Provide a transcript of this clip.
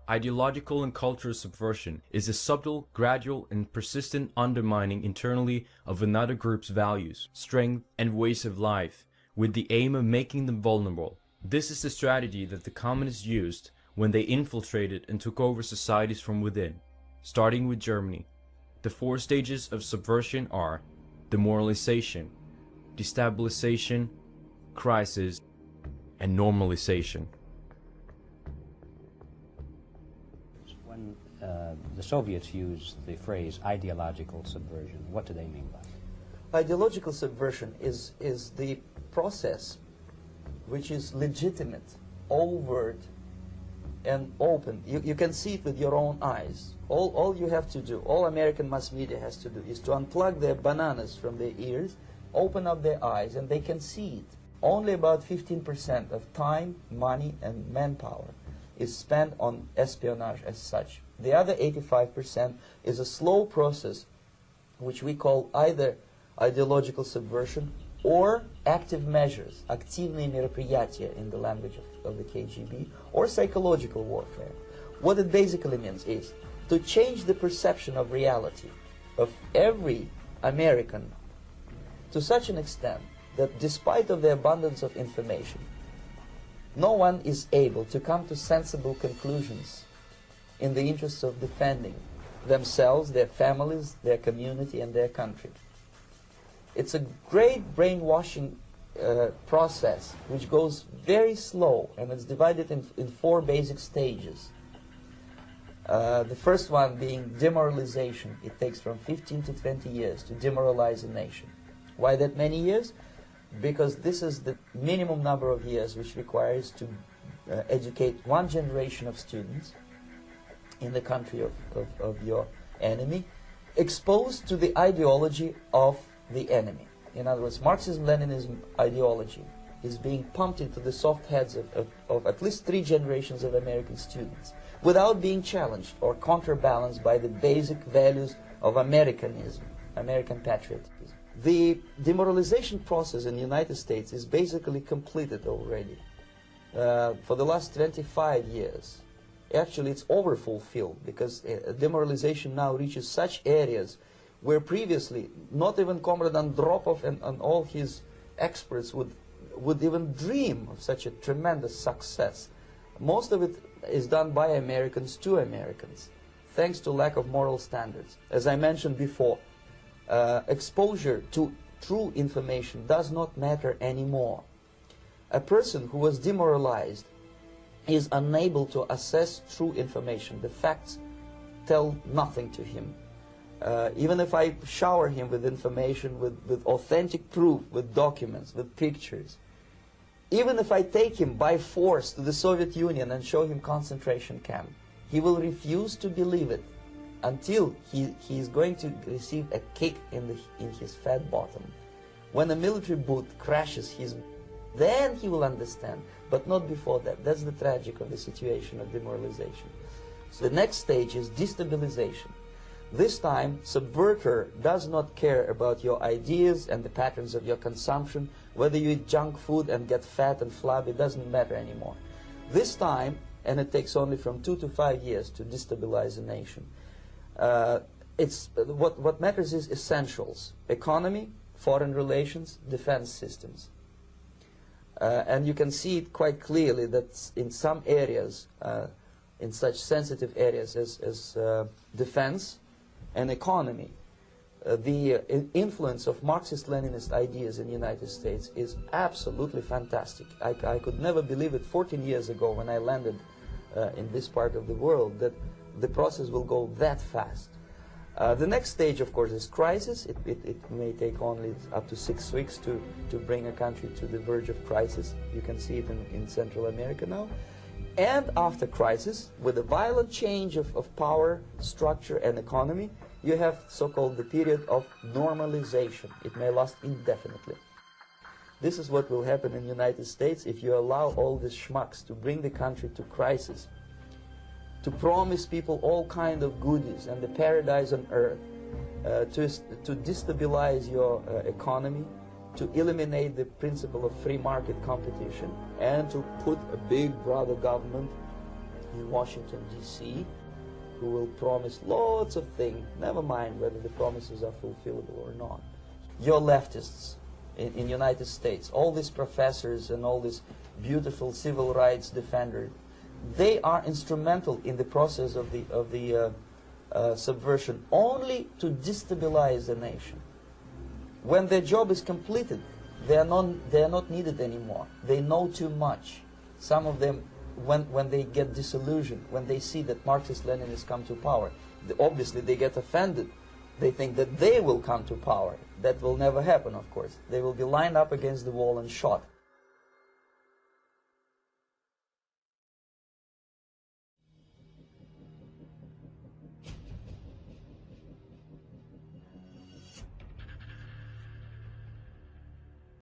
Ideological and cultural subversion is a subtle, gradual, and persistent undermining internally of another group's values, strength, and ways of life, with the aim of making them vulnerable. This is the strategy that the communists used when they infiltrated and took over societies from within, starting with Germany. The 4 stages of subversion are demoralization, destabilization, crisis, and normalization. When the Soviets use the phrase ideological subversion, what do they mean by it? Ideological subversion is the process which is legitimate, overt, and open. You can see it with your own eyes. All you have to do, all American mass media has to do, is to unplug their bananas from their ears, open up their eyes, and they can see it. Only about 15% of time, money, and manpower is spent on espionage as such. The other 85% is a slow process which we call either ideological subversion or active measures, активные мероприятия in the language of the KGB, or psychological warfare. What it basically means is to change the perception of reality of every American to such an extent that despite of the abundance of information, no one is able to come to sensible conclusions in the interests of defending themselves, their families, their community, and their country. It's a great brainwashing process which goes very slow, and it's divided in 4 basic stages. The first one being demoralization. It takes from 15 to 20 years to demoralize a nation. Why that many years? Because this is the minimum number of years which requires to educate 1 generation of students in the country of your enemy, exposed to the ideology of the enemy. In other words, Marxism-Leninism ideology is being pumped into the soft heads of at least 3 generations of American students without being challenged or counterbalanced by the basic values of Americanism, American patriotism. The demoralization process in the United States is basically completed already. For the last 25 years, actually it's overfulfilled, because demoralization now reaches such areas where previously not even Comrade Andropov and all his experts would even dream of such a tremendous success. Most of it is done by Americans to Americans, thanks to lack of moral standards. As I mentioned before, exposure to true information does not matter anymore. A person who was demoralized is unable to assess true information. The facts tell nothing to him. Even if I shower him with information, with authentic proof, with documents, with pictures, even if I take him by force to the Soviet Union and show him concentration camp, he will refuse to believe it until he is going to receive a kick in his fat bottom. When a military boot crashes then he will understand, but not before that. That's the tragic of the situation of demoralization. So the next stage is destabilization. This time, subverter does not care about your ideas and the patterns of your consumption. Whether you eat junk food and get fat and flabby, it doesn't matter anymore. This time, and it takes only from 2 to 5 years to destabilize a nation, what matters is essentials: economy, foreign relations, defense systems. And you can see it quite clearly that in some areas, in such sensitive areas as defense and economy, the influence of Marxist-Leninist ideas in the United States is absolutely fantastic. I could never believe it 14 years ago when I landed in this part of the world, that the process will go that fast. The next stage, of course, is crisis. It may take only up to 6 weeks to bring a country to the verge of crisis. You can see it in Central America now. And after crisis, with a violent change of power, structure, and economy, you have so-called the period of normalization. It may last indefinitely. This is what will happen in the United States if you allow all these schmucks to bring the country to crisis, to promise people all kind of goodies and the paradise on earth, to destabilize your economy, to eliminate the principle of free market competition, and to put a big brother government in Washington, D.C., who will promise lots of things, never mind whether the promises are fulfillable or not. Your leftists in United States, all these professors and all these beautiful civil rights defenders, they are instrumental in the process of the subversion only to destabilize the nation. When their job is completed, they are not needed anymore. They know too much. Some of them, when they get disillusioned, when they see that Marxist-Leninists come to power, obviously they get offended. They think that they will come to power. That will never happen, of course. They will be lined up against the wall and shot.